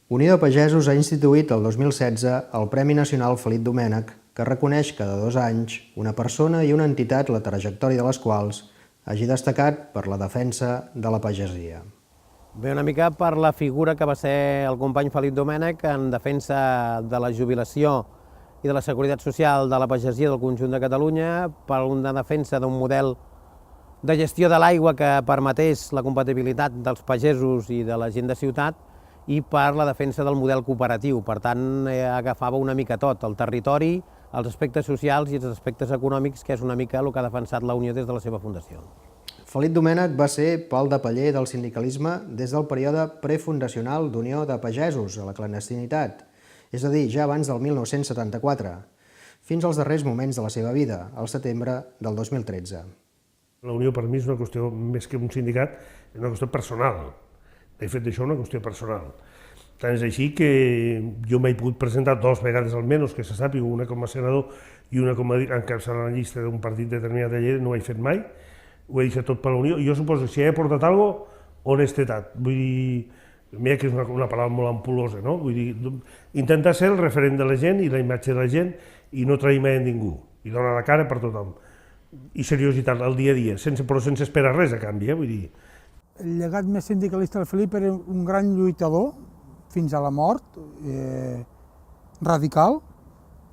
Unió de Pagesos ha instituït el 2016 el Premi Nacional Felip Domènech, que reconeix cada 2 anys una persona i una entitat la trajectòria de les quals hagi destacat per la defensa de la pagesia. Bé, una mica per la figura que va ser el company Felip Domènech en defensa de la jubilació i de la seguretat social de la pagesia del conjunt de Catalunya, per una defensa d'un model de gestió de l'aigua que permetés la compatibilitat dels pagesos i de la gent de ciutat, i per la defensa del model cooperatiu. Per tant, agafava una mica tot, el territori, els aspectes socials i els aspectes econòmics, que és una mica el que ha defensat la Unió des de la seva fundació. Felip Domènech va ser pal de paller del sindicalisme des del període prefundacional d'Unió de Pagesos a la clandestinitat, és a dir, ja abans del 1974, fins als darrers moments de la seva vida, al setembre del 2013. La Unió per mi és una qüestió, més que un sindicat, és una qüestió personal. He fet d'això una qüestió personal. Tant és així que jo m'he pogut presentar 2 vegades almenys, que se sàpiga, una com a senador i una com a encapçalant la llista d'un partit determinat de Lleida, no ho he fet mai, ho he deixat tot per la Unió, i jo suposo que si he aportat alguna cosa, honestetat. Vull dir, mira que és una paraula molt ampulosa, no? Vull dir, intentar ser el referent de la gent i la imatge de la gent i no trair mai a ningú, i donar la cara per tothom. I seriositat al dia a dia, però sense esperar res a canvi, vull dir. El llegat més sindicalista del Felip era un gran lluitador, fins a la mort, radical,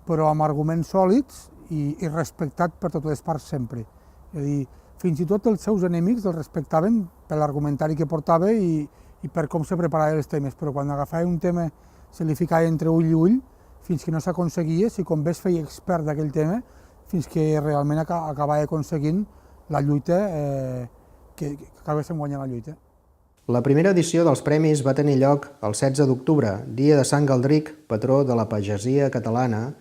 però amb arguments sòlids i respectat per totes les parts sempre. És a dir, fins i tot els seus enemics el respectaven per l'argumentari que portava i per com se preparava els temes, però quan agafava un tema se li ficava entre ull i ull fins que no s'aconseguia, si com bé es feia expert d'aquell tema, fins que realment acabava aconseguint la lluita, que acabéssim guanyant la lluita. La primera edició dels premis va tenir lloc el 16 d'octubre, dia de Sant Galdric, patró de la pagesia catalana,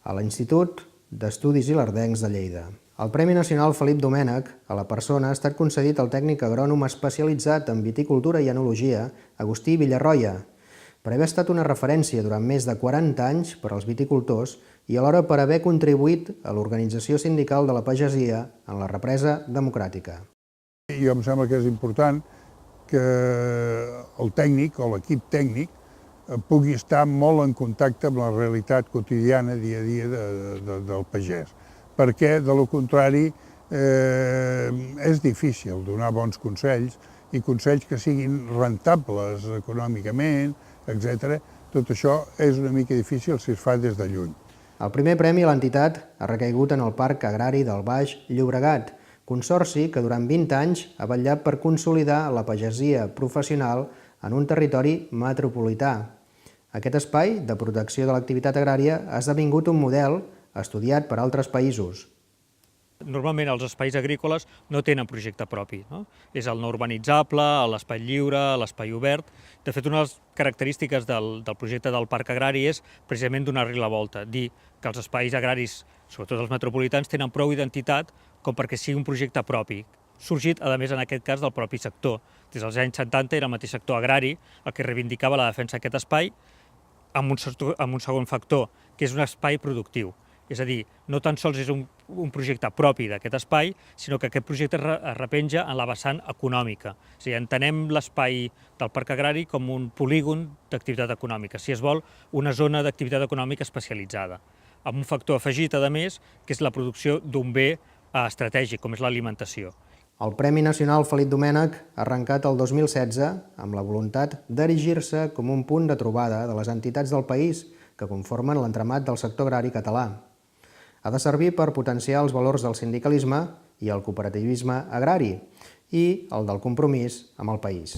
a l'Institut d'Estudis Ilerdencs de Lleida. El Premi Nacional Felip Domènech a la persona ha estat concedit al tècnic agrònom especialitzat en viticultura i enologia, Agustí Villarroya, per haver estat una referència durant més de 40 anys per als viticultors i alhora per haver contribuït a l'organització sindical de la pagesia en la represa democràtica. Jo em sembla que és important que el tècnic o l'equip tècnic pugui estar molt en contacte amb la realitat quotidiana, dia a dia del pagès, perquè, de lo contrari, és difícil donar bons consells i consells que siguin rentables econòmicament, etc. Tot això és una mica difícil si es fa des de lluny. El primer premi a l'entitat ha recaigut en el Parc Agrari del Baix Llobregat, consorci que durant 20 anys ha vetllat per consolidar la pagesia professional en un territori metropolità. Aquest espai de protecció de l'activitat agrària ha esdevingut un model estudiat per altres països. Normalment els espais agrícoles no tenen projecte propi, no? És el no urbanitzable, l'espai lliure, l'espai obert. De fet, una de les característiques del projecte del Parc Agrari és precisament donar-li la volta, dir que els espais agraris, sobretot els metropolitans, tenen prou identitat com perquè sigui un projecte propi, sorgit, a més, en aquest cas, del propi sector. Des dels anys 70 era el mateix sector agrari el que reivindicava la defensa d'aquest espai amb un segon factor, que és un espai productiu. És a dir, no tan sols és un projecte propi d'aquest espai, sinó que aquest projecte es repenja en la vessant econòmica. És a dir, entenem l'espai del Parc Agrari com un polígon d'activitat econòmica, si es vol, una zona d'activitat econòmica especialitzada, amb un factor afegit, a més, que és la producció d'un bé estratègic, com és l'alimentació. El Premi Nacional Felip Domènech ha arrencat el 2016 amb la voluntat d'erigir-se com un punt de trobada de les entitats del país que conformen l'entramat del sector agrari català. Ha de servir per potenciar els valors del sindicalisme i el cooperativisme agrari i el del compromís amb el país.